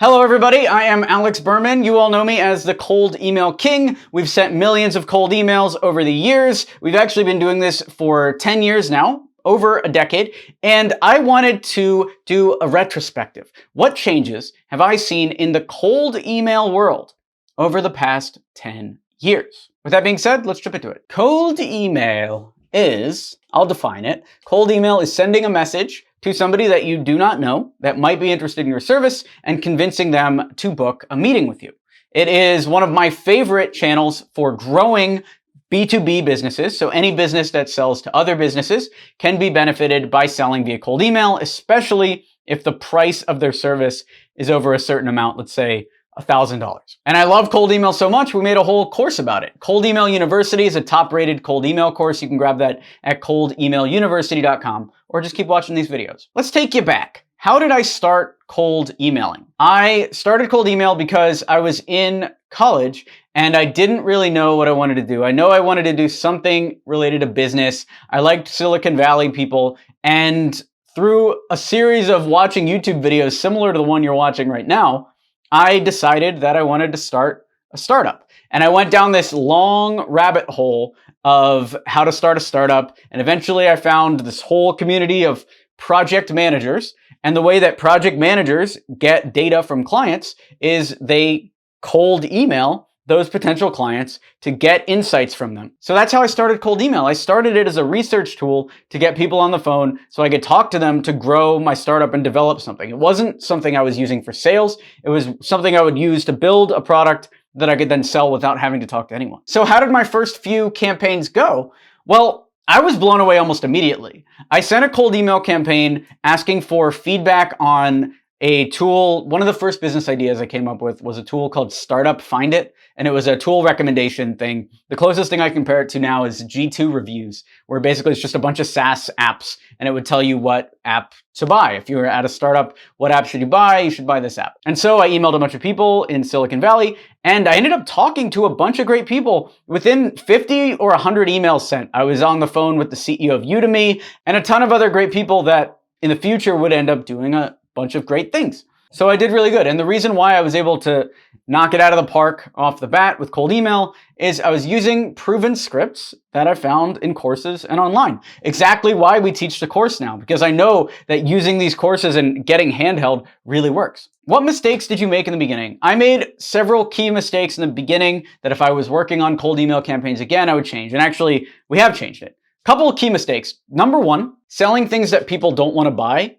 Hello everybody, I am Alex Berman. You all know me as the Cold Email King. We've sent millions of cold emails over the years. We've actually been doing this for 10 years now, over a decade, and I wanted to do a retrospective. What changes have I seen in the cold email world over the past 10 years? With that being said, let's jump into it. Cold email is, I'll define it, cold email is sending a message to somebody that you do not know that might be interested in your service and convincing them to book a meeting with you. It is one of my favorite channels for growing B2B businesses. So any business that sells to other businesses can be benefited by selling via cold email, especially if the price of their service is over a certain amount, let's say $1,000. And I love cold email so much, we made a whole course about it. Cold Email University is a top-rated cold email course. You can grab that at coldemailuniversity.com or just keep watching these videos. Let's take you back. How did I start cold emailing? I started cold email because I was in college and I didn't really know what I wanted to do. I know I wanted to do something related to business. I liked Silicon Valley people, and through a series of watching YouTube videos similar to the one you're watching right now, I decided that I wanted to start a startup. And I went down this long rabbit hole of how to start a startup. And eventually I found this whole community of project managers. And the way that project managers get data from clients is they cold email those potential clients to get insights from them. So that's how I started cold email. I started it as a research tool to get people on the phone so I could talk to them to grow my startup and develop something. It wasn't something I was using for sales. It was something I would use to build a product that I could then sell without having to talk to anyone. So how did my first few campaigns go? Well, I was blown away almost immediately. I sent a cold email campaign asking for feedback on a tool. One of the first business ideas I came up with was a tool called Startup Find It, and it was a tool recommendation thing. The closest thing I compare it to now is G2 Reviews, where basically it's just a bunch of SaaS apps, and it would tell you what app to buy. If you were at a startup, what app should you buy? You should buy this app. And so I emailed a bunch of people in Silicon Valley, and I ended up talking to a bunch of great people. Within 50 or 100 emails sent, I was on the phone with the CEO of Udemy and a ton of other great people that in the future would end up doing a bunch of great things. So I did really good. And the reason why I was able to knock it out of the park off the bat with cold email is I was using proven scripts that I found in courses and online. Exactly why we teach the course now, because I know that using these courses and getting handheld really works. What mistakes did you make in the beginning? I made several key mistakes in the beginning that if I was working on cold email campaigns again, I would change. And actually, we have changed it. Couple of key mistakes. Number one, selling things that people don't want to buy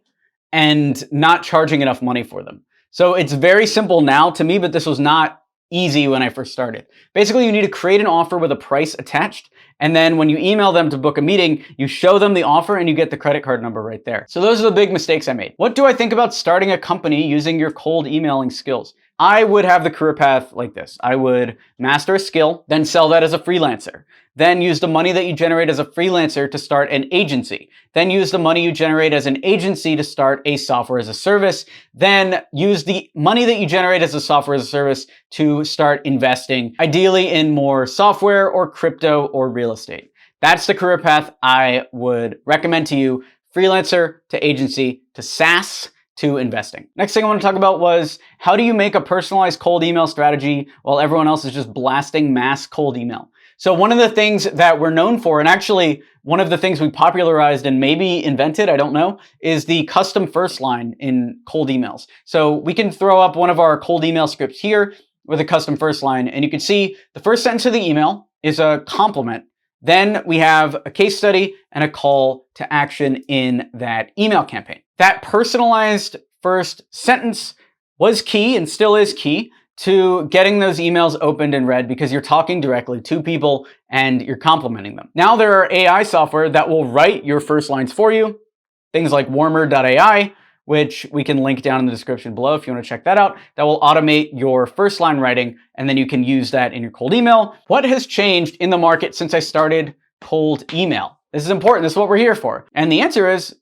and not charging enough money for them. So it's very simple now to me, but this was not easy when I first started. Basically, you need to create an offer with a price attached. And then when you email them to book a meeting, you show them the offer and you get the credit card number right there. So those are the big mistakes I made. What do I think about starting a company using your cold emailing skills? I would have the career path like this. I would master a skill, then sell that as a freelancer. Then use the money that you generate as a freelancer to start an agency. Then use the money you generate as an agency to start a software as a service. Then use the money that you generate as a software as a service to start investing, ideally in more software or crypto or real estate. That's the career path I would recommend to you. Freelancer to agency to SaaS to investing. Next thing I want to talk about was how do you make a personalized cold email strategy while everyone else is just blasting mass cold email? So one of the things that we're known for, and actually one of the things we popularized and maybe invented, I don't know, is the custom first line in cold emails. So we can throw up one of our cold email scripts here with a custom first line, and you can see the first sentence of the email is a compliment. Then we have a case study and a call to action in that email campaign. That personalized first sentence was key and still is key to getting those emails opened and read because you're talking directly to people and you're complimenting them. Now there are AI software that will write your first lines for you, things like warmer.ai, which we can link down in the description below if you want to check that out, that will automate your first line writing, and then you can use that in your cold email. What has changed in the market since I started cold email? This is important. This is what we're here for. And the answer is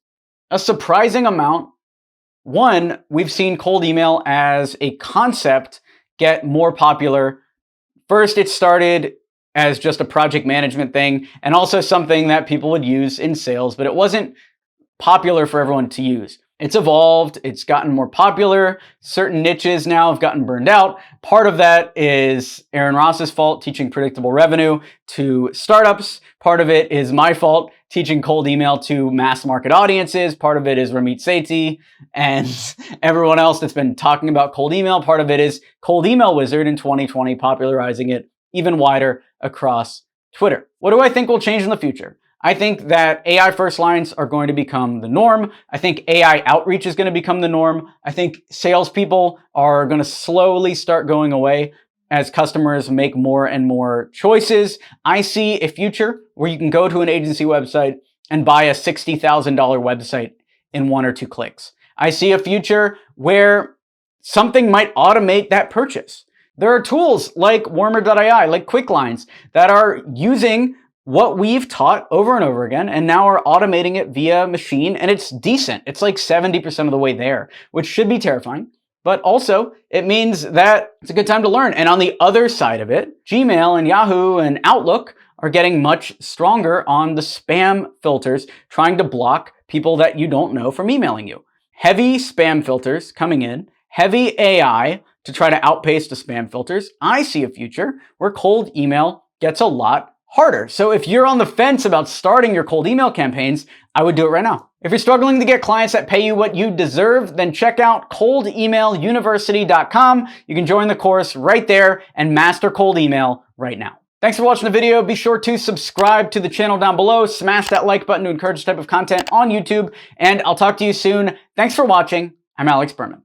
a surprising amount. One, we've seen cold email as a concept get more popular. First, it started as just a project management thing and also something that people would use in sales, but it wasn't popular for everyone to use. It's evolved, it's gotten more popular, certain niches now have gotten burned out. Part of that is Aaron Ross's fault, teaching predictable revenue to startups. Part of it is my fault, teaching cold email to mass market audiences. Part of it is Ramit Sethi and everyone else that's been talking about cold email. Part of it is Cold Email Wizard in 2020, popularizing it even wider across Twitter. What do I think will change in the future? I think that AI first lines are going to become the norm. I think AI outreach is going to become the norm. I think salespeople are going to slowly start going away as customers make more and more choices. I see a future where you can go to an agency website and buy a $60,000 website in 1 or 2 clicks. I see a future where something might automate that purchase. There are tools like Warmer.ai, like Quicklines, that are using what we've taught over and over again, and now are automating it via machine, and it's decent. It's like 70% of the way there, which should be terrifying. But also, it means that it's a good time to learn. And on the other side of it, Gmail and Yahoo and Outlook are getting much stronger on the spam filters, trying to block people that you don't know from emailing you. Heavy spam filters coming in, heavy AI to try to outpace the spam filters. I see a future where cold email gets a lot harder. So if you're on the fence about starting your cold email campaigns, I would do it right now. If you're struggling to get clients that pay you what you deserve, then check out coldemailuniversity.com. You can join the course right there and master cold email right now. Thanks for watching the video. Be sure to subscribe to the channel down below. Smash that like button to encourage this type of content on YouTube, and I'll talk to you soon. Thanks for watching. I'm Alex Berman.